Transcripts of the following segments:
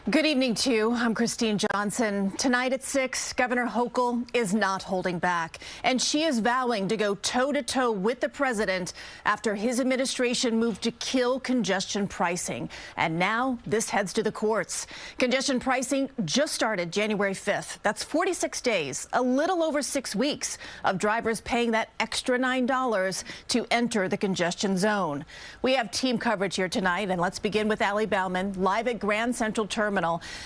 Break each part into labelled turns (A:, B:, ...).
A: Good evening to you. I'm Christine Johnson. Tonight at 6, Governor Hochul is not holding back, and she is vowing to go toe-to-toe with the president after his administration moved to kill congestion pricing. And now this heads to the courts. Congestion pricing just started January 5th. That's 46 days, a little over 6 weeks of drivers paying that extra $9 to enter the congestion zone. We have team coverage here tonight, and let's begin with Bauman, live at Grand Central Terminal.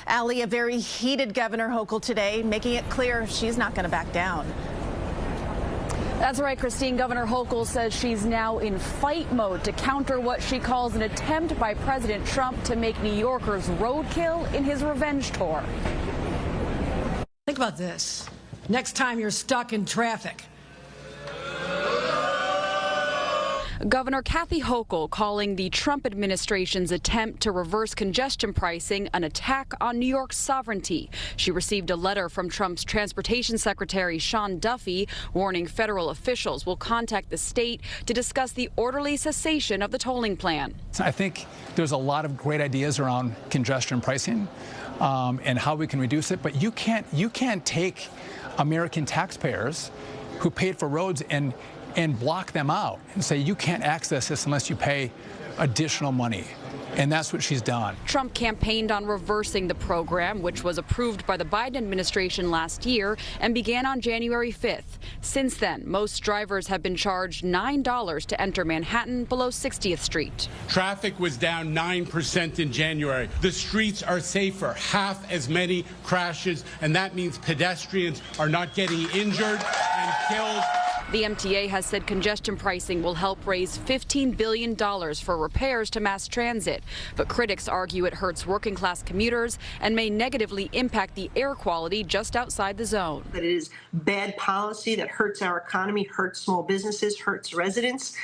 A: Allie, a very heated Governor Hochul today, making it clear she's not going to back down.
B: That's right, Christine. Governor Hochul says she's now in fight mode to counter what she calls an attempt by President Trump to make New Yorkers roadkill in his revenge tour.
C: Think about this. Next time you're stuck in traffic.
B: Governor Kathy Hochul calling the Trump administration's attempt to reverse congestion pricing an attack on New York's sovereignty. She received a letter from Trump's Transportation Secretary Sean Duffy warning federal officials will contact the state to discuss the orderly cessation of the tolling plan.
D: I think there's a lot of great ideas around congestion pricing and how we can reduce it, but you can't take American taxpayers who paid for roads and block them out and say you can't access this unless you pay additional money. And that's what she's done.
B: Trump campaigned on reversing the program, which was approved by the Biden administration last year and began on January 5th. Since then, most drivers have been charged $9 to enter Manhattan below 60th Street.
E: Traffic was down 9% in January. The streets are safer, half as many crashes, and that means pedestrians are not getting injured and killed.
B: The MTA has said congestion pricing will help raise $15 billion for repairs to mass transit. But critics argue it hurts working class commuters and may negatively impact the air quality just outside the zone.
F: That it is bad policy that hurts our economy, hurts small businesses, hurts residents.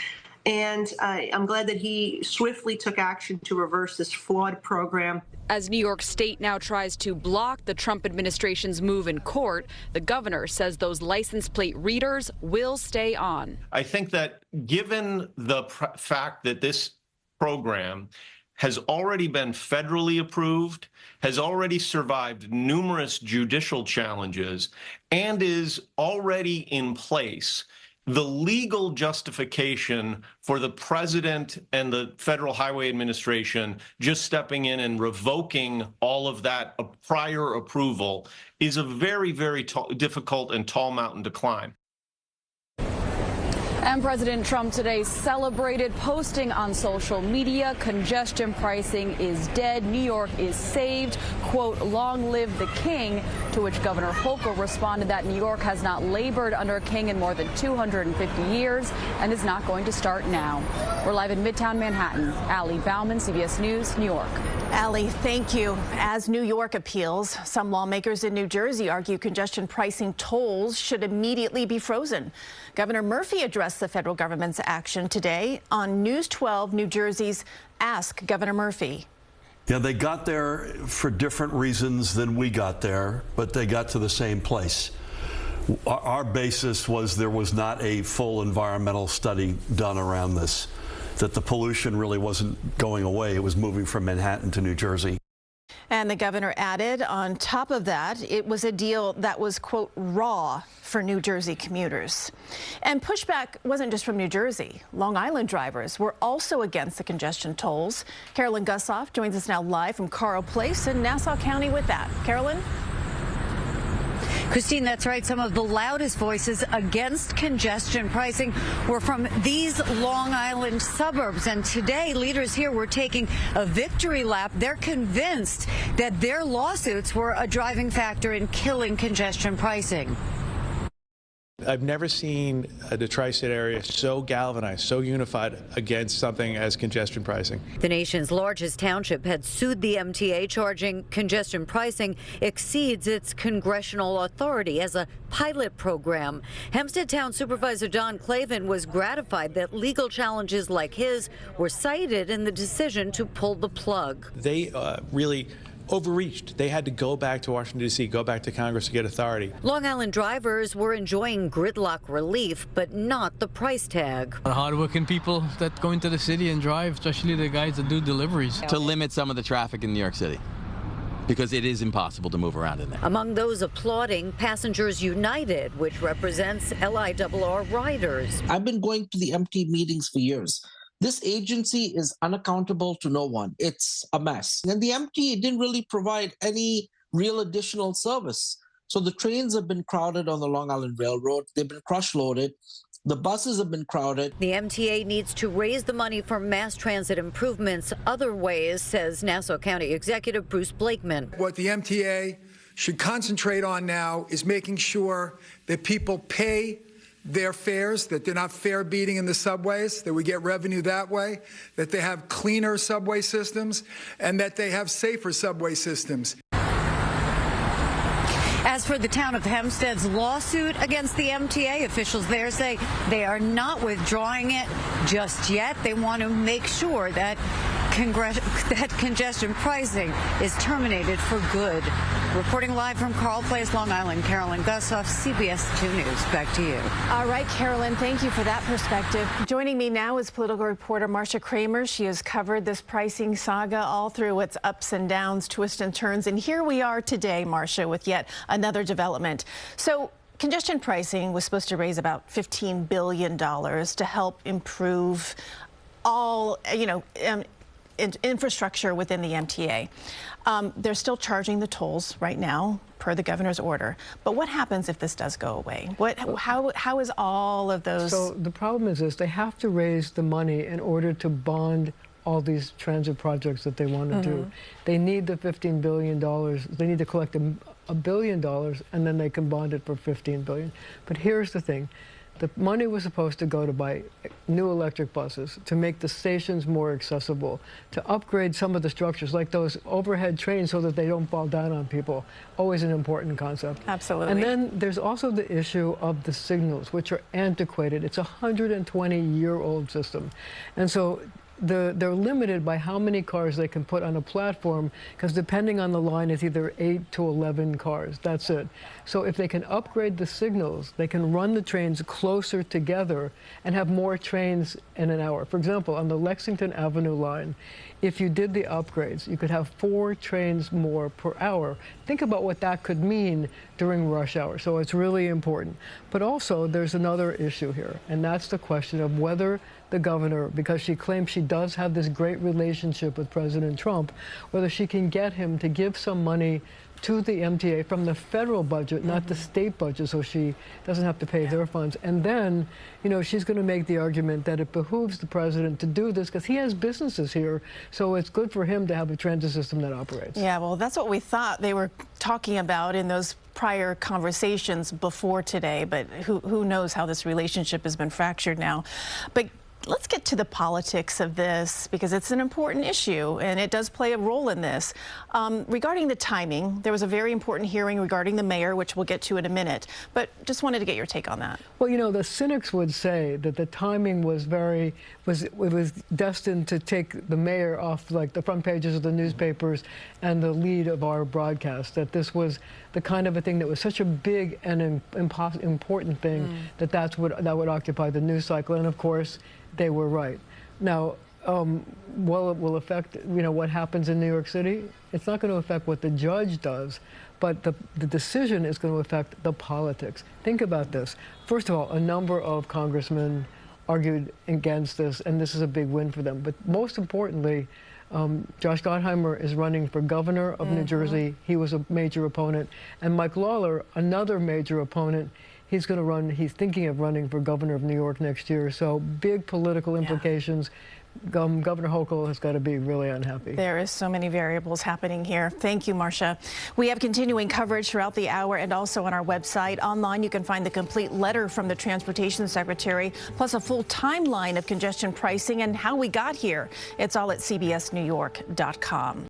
F: And I'm glad that he swiftly took action to reverse this flawed program.
B: As New York State now tries to block the Trump administration's move in court, the governor says those license plate readers will stay on.
G: I think that given the fact that this program has already been federally approved, has already survived numerous judicial challenges, and is already in place, the legal justification for the president and the Federal Highway Administration just stepping in and revoking all of that prior approval is a very, very difficult and tall mountain to climb.
B: And President Trump today celebrated, posting on social media, congestion pricing is dead, New York is saved, quote, long live the king, to which Governor Hochul responded that New York has not labored under a king in more than 250 years and is not going to start now. We're live in Midtown Manhattan. Allie Bauman, CBS News, New York.
A: Allie, thank you. As New York appeals, some lawmakers in New Jersey argue congestion pricing tolls should immediately be frozen. Governor Murphy addressed the federal government's action today on News 12 New Jersey's Ask Governor Murphy.
H: Yeah, they got there for different reasons than we got there, but they got to the same place. Our basis was there was not a full environmental study done around this, that the pollution really wasn't going away. It was moving from Manhattan to New Jersey.
A: And the governor added, on top of that, it was a deal that was, quote, raw for New Jersey commuters. And pushback wasn't just from New Jersey. Long Island drivers were also against the congestion tolls. Carolyn Gussoff joins us now live from Carle Place in Nassau County with that. Carolyn?
I: Christine, that's right. Some of the loudest voices against congestion pricing were from these Long Island suburbs. And today, leaders here were taking a victory lap. They're convinced that their lawsuits were a driving factor in killing congestion pricing.
J: I've never seen the tri-state area so galvanized, so unified against something as congestion pricing.
I: The nation's largest township had sued the MTA, charging congestion pricing exceeds its congressional authority as a pilot program. Hempstead Town Supervisor Don Clavin was gratified that legal challenges like his were cited in the decision to pull the plug.
J: They really overreached. They had to go back to Washington, D.C., go back to Congress to get authority.
I: Long Island drivers were enjoying gridlock relief, but not the price tag.
K: Hardworking people that go into the city and drive, especially the guys that do deliveries.
L: To limit some of the traffic in New York City. because it is impossible to move around in there.
I: Among those applauding, Passengers United, which represents LIRR riders.
M: I've been going to the MTA meetings for years. This agency is unaccountable to no one. It's a mess. And the MTA didn't really provide any real additional service. So the trains have been crowded on the Long Island Railroad. They've been crush-loaded. The buses have been crowded.
I: The MTA needs to raise the money for mass transit improvements other ways, says Nassau County Executive Bruce Blakeman.
N: What the MTA should concentrate on now is making sure that people pay their fares, that they're not fare beating in the subways, that we get revenue that way, that they have cleaner subway systems, and that they have safer subway systems.
I: As for the town of Hempstead's lawsuit against the MTA, officials there say they are not withdrawing it just yet. They want to make sure that congestion pricing is terminated for good. Reporting live from Carl Place, Long Island, Carolyn Gussoff, CBS 2 News. Back to you.
A: All right, Carolyn, thank you for that perspective. Joining me now is political reporter Marcia Kramer. She has covered this pricing saga all through its ups and downs, twists and turns. And here we are today, Marcia, with yet another development. So congestion pricing was supposed to raise about $15 billion to help improve all, infrastructure within the MTA. They're still charging the tolls right now per the governor's order. But what happens if this does go away? How is all of those?
O: So the problem is this: they have to raise the money in order to bond all these transit projects that they want to do. They need the $15 billion. They need to collect $1 billion, and then they can bond it for $15 billion. But here's the thing. The money was supposed to go to buy new electric buses, to make the stations more accessible, to upgrade some of the structures, like those overhead trains so that they don't fall down on people. Always an important concept.
A: Absolutely.
O: And then there's also the issue of the signals, which are antiquated. It's a 120-year-old system. And so they're limited by how many cars they can put on a platform, because depending on the line, it's either 8 to 11 cars. That's it. So if they can upgrade the signals, they can run the trains closer together and have more trains in an hour. For example, on the Lexington Avenue line, if you did the upgrades, you could have 4 trains more per hour. Think about what that could mean during rush hour. So it's really important. But also, there's another issue here, and that's the question of whether the governor, because she claims she does have this great relationship with President Trump, whether she can get him to give some money to the MTA from the federal budget, not the state budget, so she doesn't have to pay their funds. And then, she's going to make the argument that it behooves the president to do this because he has businesses here, so it's good for him to have a transit system that operates.
A: Yeah, well, that's what we thought they were talking about in those prior conversations before today, but who knows how this relationship has been fractured now. But let's get to the politics of this, because it's an important issue and it does play a role in this. Regarding the timing, there was a very important hearing regarding the mayor, which we'll get to in a minute, but just wanted to get your take on that.
O: Well, the cynics would say that the timing was destined to take the mayor off like the front pages of the newspapers and the lead of our broadcast, that this was the kind of a thing that was such a big and important thing that would occupy the news cycle. And of course, they were right. Now, well, it will affect, what happens in New York City. It's not going to affect what the judge does, but the decision is going to affect the politics. Think about this. First of all, a number of congressmen argued against this, and this is a big win for them. But most importantly, Josh Gottheimer is running for governor of New Jersey. He was a major opponent. And Mike Lawler, another major opponent, he's thinking of running for governor of New York next year. So big political implications. Governor Hochul has got to be really unhappy.
A: There is so many variables happening here. Thank you, Marcia. We have continuing coverage throughout the hour and also on our website. Online, you can find the complete letter from the Transportation Secretary, plus a full timeline of congestion pricing and how we got here. It's all at cbsnewyork.com.